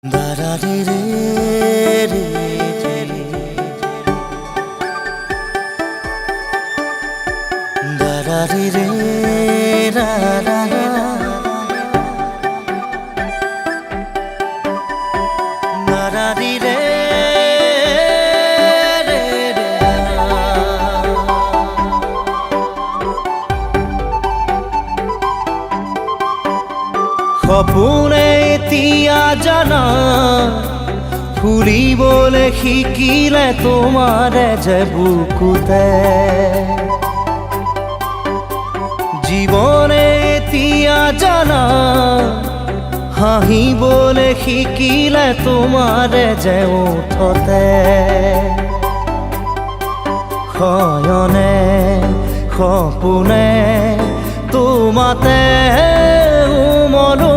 দারারে রে রে দারারে রে রা রা রা দারারে রে রে রে সপোনে এতিয়া জানা ফুৰিবলৈ শিকিলে তোমাৰে যে বুকুতে জীৱনে এতিয়া জানা হাঁহিবলৈ শিকিলে তোমাৰে যে ওঠতে শয়নে সপোনে তোমাতে উমলো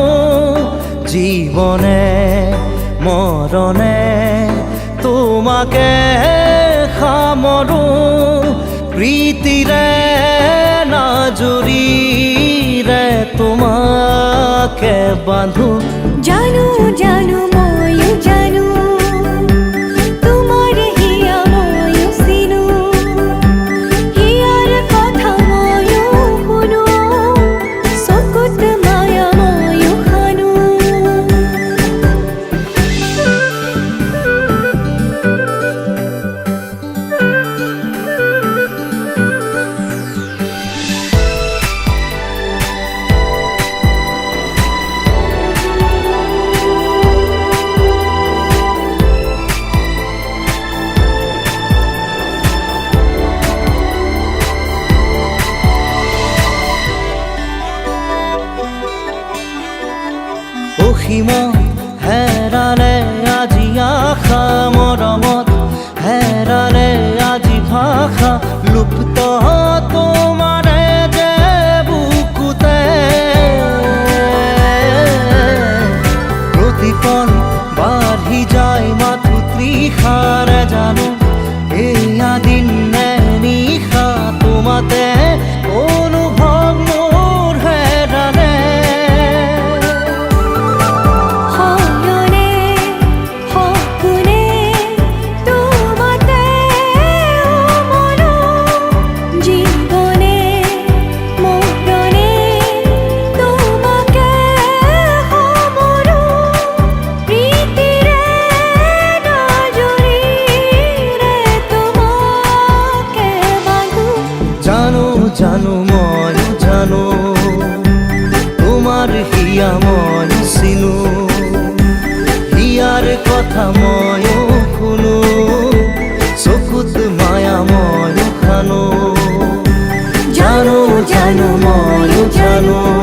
জীবনে মরণে তোমাকে সামৰো প্ৰীতিৰে নাজুৰিৰে তোমাকে বান্ধো জানো জানো ময়ো জানো তোমাৰ হিয়া ময়ো চিনো হিয়াৰ কথা ময়ো শুনো চকুত মায়া ময়ো খানো অসীমত হেৰালে আজি আশা মৰমত হেৰালে আজি ভাষা লুপ্ত তোমাৰে যে বুকুতে প্ৰতিপল বাঢ়ি যায় মাথো তৃষাৰে জানো এয়া দিন নে নিশা তোমাতে অনুভৱ মোৰ হেৰালে জানো ময়ো জানো তোমাৰ হিয়া ময়ো চিনো হিয়াৰ কথা ময়ো শুনো চকুত মায়া ময়ো খানো জানো জানো ময়ো জানো